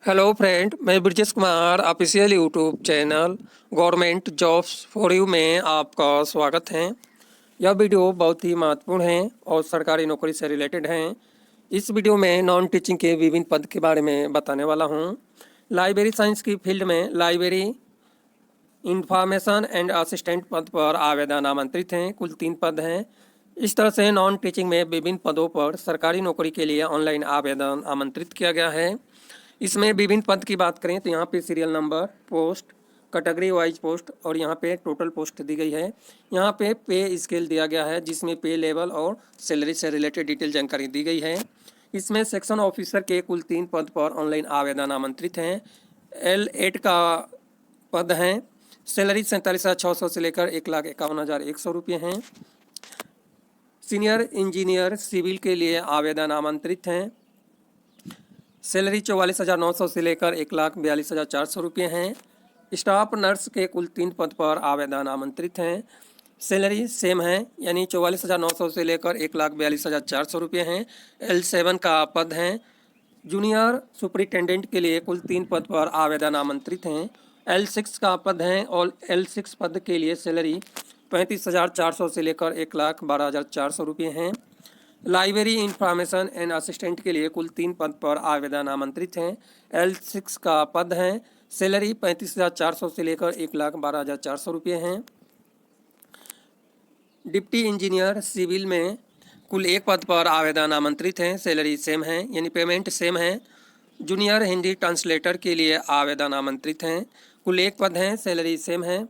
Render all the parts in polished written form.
Hello friend, मैं Brajesh Kumar official YouTube channel government jobs for you में आपका स्वागत है। यह वीडियो बहुत ही महत्वपूर्ण है और सरकारी नौकरी से रिलेटेड है। इस वीडियो में नॉन टीचिंग के विभिन्न पद के बारे में बताने वाला हूँ। लाइब्रेरी साइंस की फील्ड में लाइब्रेरी इंफॉर्मेशन एंड असिस्टेंट पद पर आवेदन आमंत्रित हैं। कुल 3 पद हैं। इस तरह से नॉन टीचिंग में विभिन्न पदों पर सरकारी नौकरी के लिए ऑनलाइन आवेदन आमंत्रित किया गया है। इसमें विभिन्न पद की बात करें तो यहाँ पे serial number, post, category wise post और यहाँ पे टोटल पोस्ट दी गई है। यहाँ पे स्केल दिया गया है जिसमें पे लेवल और सैलरी से रिलेटेड डिटेल जानकारी दी गई है। इसमें सेक्शन ऑफिसर के कुल 3 पद पर ऑनलाइन आवेदन आमंत्रित हैं। L8 का पद हैं। सैलरी 47,600 से लेकर 1,51,100 रुपये हैं। सीनियर इंजीनियर सिविल के लिए आवेदन आमंत्रित हैं। सैलरी 44,900 से लेकर 1,42,400 रुपये हैं। स्टाफ नर्स के कुल 3 पद पर आवेदन आमंत्रित हैं। सैलरी सेम है यानी 44,900 से लेकर 1,42,400 रुपये हैं। L7 का पद है। जूनियर सुपरिटेंडेंट के लिए कुल 3 पद पर आवेदन आमंत्रित हैं। L6 का पद है और L6 पद के लिए सैलरी 35,400 से लेकर 1,12,400 रुपये हैं। लाइब्रेरी इंफॉर्मेशन एंड असिस्टेंट के लिए कुल 3 पद पर आवेदन आमंत्रित हैं। L6 का पद है। सैलरी 35,400 से लेकर 1,12,400 रुपये हैं। डिप्टी इंजीनियर सिविल में कुल 1 पद पर आवेदन आमंत्रित हैं। सैलरी सेम है यानी पेमेंट सेम है। जूनियर हिंदी ट्रांसलेटर के लिए आवेदन आमंत्रित हैं। कुल 1 पद हैं। सैलरी सेम है।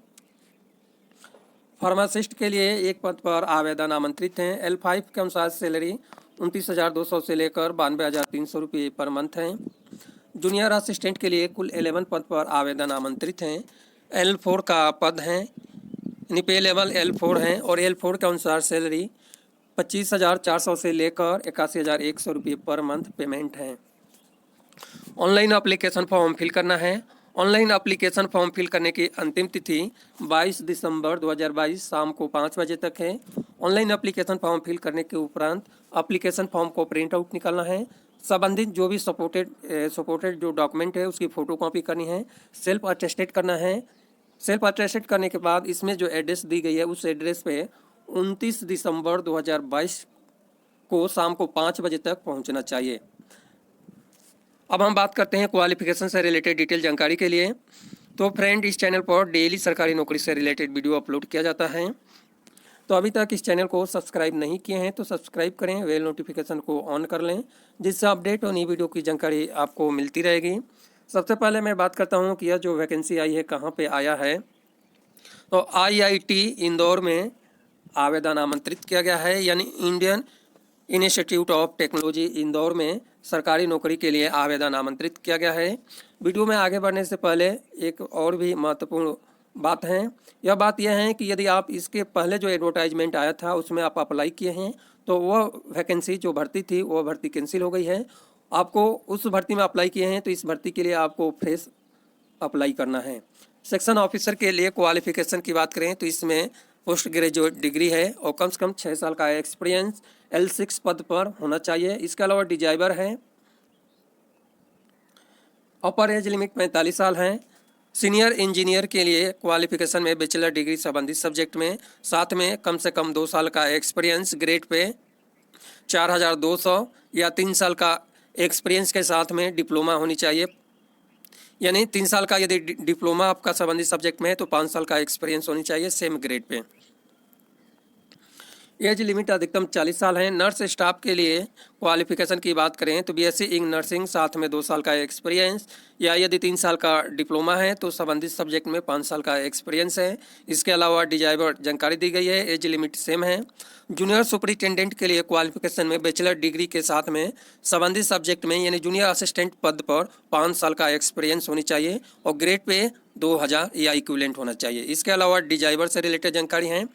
फार्मासिस्ट के लिए 1 पद पर आवेदन आमंत्रित हैं। L5 के अनुसार सैलरी 29,200 से लेकर 92,300 रुपये पर मंथ हैं। जूनियर असिस्टेंट के लिए कुल 11 पद पर आवेदन आमंत्रित हैं। L4 का पद है यानी पे लेवल L4 है और L4 के अनुसार सैलरी 25,400 से लेकर 81,100 रुपये पर मंथ पेमेंट है। ऑनलाइन एप्लीकेशन फॉर्म फिल करना है। ऑनलाइन एप्लीकेशन फॉर्म फिल करने की अंतिम तिथि 22 दिसंबर 2022 शाम को 5 बजे तक है। ऑनलाइन एप्लीकेशन फॉर्म फिल करने के उपरांत एप्लीकेशन फॉर्म को प्रिंट आउट निकालना है। संबंधित जो भी सपोर्टेड जो डॉक्यूमेंट है उसकी फ़ोटो कॉपी करनी है। सेल्फ अटेस्टेड करना है। सेल्फ अटेस्टेड करने के बाद इसमें जो एड्रेस दी गई है उस एड्रेस पे 29 दिसंबर 2022 को शाम को 5 बजे तक पहुँचना चाहिए। अब हम बात करते हैं क्वालिफिकेशन से रिलेटेड डिटेल जानकारी के लिए। तो फ्रेंड, इस चैनल पर डेली सरकारी नौकरी से रिलेटेड वीडियो अपलोड किया जाता है। तो अभी तक इस चैनल को सब्सक्राइब नहीं किए हैं तो सब्सक्राइब करें, बेल नोटिफिकेशन को ऑन कर लें जिससे अपडेट और नई वीडियो की जानकारी आपको मिलती रहेगी। सबसे पहले मैं बात करता हूँ कि यह जो वैकेंसी आई है कहाँ पर आया है। तो IIT इंदौर में आवेदन आमंत्रित किया गया है यानी Indian institute of technology Indore में सरकारी नौकरी के लिए आवेदन आमंत्रित किया गया है। वीडियो में आगे बढ़ने से पहले एक और भी महत्वपूर्ण बात है। यह बात यह है कि यदि आप इसके पहले जो एडवर्टाइजमेंट आया था उसमें आप अप्लाई किए हैं तो वह वैकेंसी जो भर्ती थी वह भर्ती कैंसिल हो गई है। आपको उस भर्ती में अप्लाई किए हैं तो इस भर्ती के लिए आपको फ्रेश अप्लाई करना है। सेक्शन ऑफिसर के लिए क्वालिफिकेशन की बात करें तो इसमें पोस्ट ग्रेजुएट डिग्री है और कम से कम 6 साल का एक्सपीरियंस L6 पद पर होना चाहिए। इसके अलावा डिजाइवर है। अपर एज लिमिट 45 साल है। सीनियर इंजीनियर के लिए क्वालिफिकेशन में बैचलर डिग्री संबंधित सब्जेक्ट में, साथ में कम से कम 2 साल का एक्सपीरियंस, ग्रेड पे 4,200 या 3 साल का एक्सपीरियंस के साथ में डिप्लोमा होनी चाहिए। यानी 3 साल का यदि डिप्लोमा आपका संबंधित सब्जेक्ट में है तो 5 साल का एक्सपीरियंस होनी चाहिए same grade pay. Age limit अधिकतम 40 साल है। नर्स स्टाफ के लिए क्वालिफिकेशन की बात करें तो BSc इन नर्सिंग, साथ में 2 साल का एक्सपीरियंस, या यदि 3 साल का डिप्लोमा है तो संबंधित सब्जेक्ट में 5 साल का एक्सपीरियंस है। इसके अलावा डिजाइवर जानकारी दी गई है। एज लिमिट सेम है। जूनियर सुपरिटेंडेंट के लिए क्वालिफिकेशन में बैचलर डिग्री के साथ में संबंधित सब्जेक्ट में यानी जूनियर असिस्टेंट पद पर 5 साल का एक्सपीरियंस होनी चाहिए और ग्रेड पे 2000 या इक्विवेलेंट होना चाहिए। इसके अलावा डिजाइवर से रिलेटेड जानकारी है।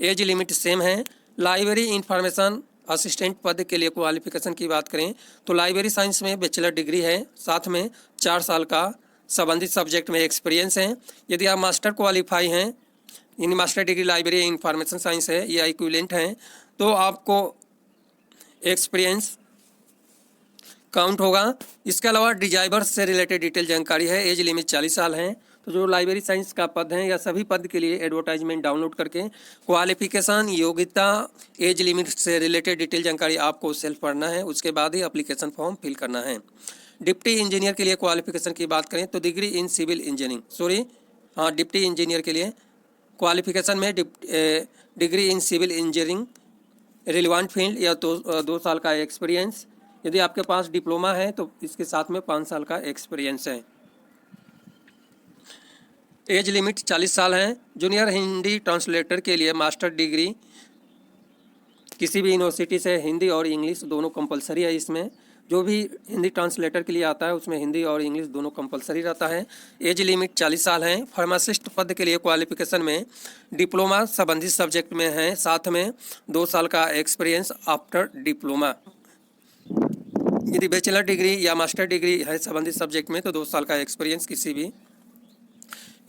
एज लिमिट सेम है। लाइब्रेरी इंफॉर्मेशन असिस्टेंट पद के लिए क्वालिफिकेशन की बात करें तो लाइब्रेरी साइंस में बैचलर डिग्री है, साथ में 4 साल का संबंधित सब्जेक्ट में एक्सपीरियंस है। यदि आप मास्टर क्वालिफाई हैं यानी master degree library information science है या इक्विवेलेंट हैं तो आपको एक्सपीरियंस काउंट होगा। इसके अलावा डिजाइवर्स से रिलेटेड डिटेल जानकारी है। एज लिमिट 40 साल है। तो जो लाइब्रेरी साइंस का पद है या सभी पद के लिए एडवर्टाइजमेंट डाउनलोड करके क्वालिफिकेशन, योग्यता, एज लिमिट से रिलेटेड डिटेल जानकारी आपको सेल्फ पढ़ना है। उसके बाद ही एप्लीकेशन फॉर्म फिल करना है। डिप्टी इंजीनियर के लिए क्वालिफिकेशन की बात करें तो degree in civil engineering, deputy engineer के लिए क्वालिफिकेशन में degree in civil engineering, relevant field या 2 साल का एक्सपीरियंस। यदि आपके पास डिप्लोमा है तो इसके साथ में 5 साल का एक्सपीरियंस है। एज लिमिट 40 साल है। जूनियर हिंदी ट्रांसलेटर के लिए मास्टर डिग्री किसी भी यूनिवर्सिटी से हिंदी और इंग्लिश दोनों कंपलसरी है। इसमें जो भी हिंदी ट्रांसलेटर के लिए आता है उसमें हिंदी और इंग्लिश दोनों कंपलसरी रहता है। एज लिमिट 40 साल है। फार्मासिस्ट पद के लिए क्वालिफिकेशन में डिप्लोमा संबंधित सब्जेक्ट में है, साथ में 2 साल का एक्सपीरियंस आफ्टर डिप्लोमा। यदि बैचलर डिग्री या मास्टर डिग्री है संबंधित सब्जेक्ट में तो 2 साल का एक्सपीरियंस किसी भी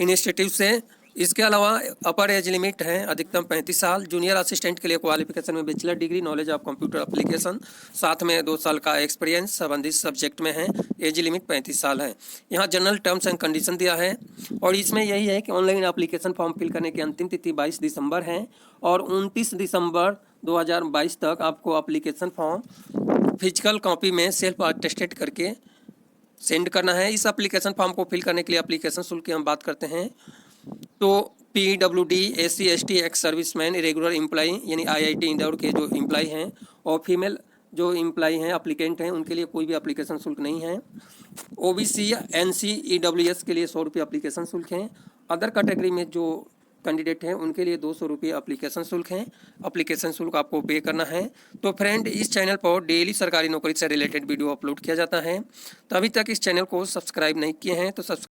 इंस्टीट्यूट से। इसके अलावा अपर एज लिमिट है अधिकतम 35 साल। जूनियर असिस्टेंट के लिए क्वालिफिकेशन में bachelor degree, knowledge of computer application, साथ में 2 साल का एक्सपीरियंस संबंधित सब्जेक्ट में है। एज लिमिट 35 साल है। यहाँ जनरल टर्म्स एंड कंडीशन दिया है और इसमें यही है कि ऑनलाइन एप्लीकेशन फॉर्म फिल करने की अंतिम तिथि 22 दिसंबर है और 29 दिसंबर 2022 तक आपको एप्लीकेशन फॉर्म फिजिकल कॉपी में सेल्फ अटेस्टेड करके सेंड करना है। इस एप्लीकेशन फॉर्म को फिल करने के लिए एप्लीकेशन शुल्क की हम बात करते हैं तो PWD, SC, ST, ex serviceman, regular employee यानी IIT इंदौर के जो एम्प्लॉई हैं और फीमेल जो एम्प्लॉई हैं, एप्लीकेंट हैं, उनके लिए कोई भी एप्लीकेशन शुल्क नहीं है। OBC या NC, EWS के लिए 100 रुपये एप्लीकेशन शुल्क हैं। अदर कैटेगरी में जो कैंडिडेट हैं उनके लिए 200 रुपये एप्लीकेशन शुल्क हैं। एप्लीकेशन शुल्क आपको पे करना है। तो फ्रेंड, इस चैनल पर डेली सरकारी नौकरी से रिलेटेड वीडियो अपलोड किया जाता है। तो अभी तक इस चैनल को सब्सक्राइब नहीं किए हैं तो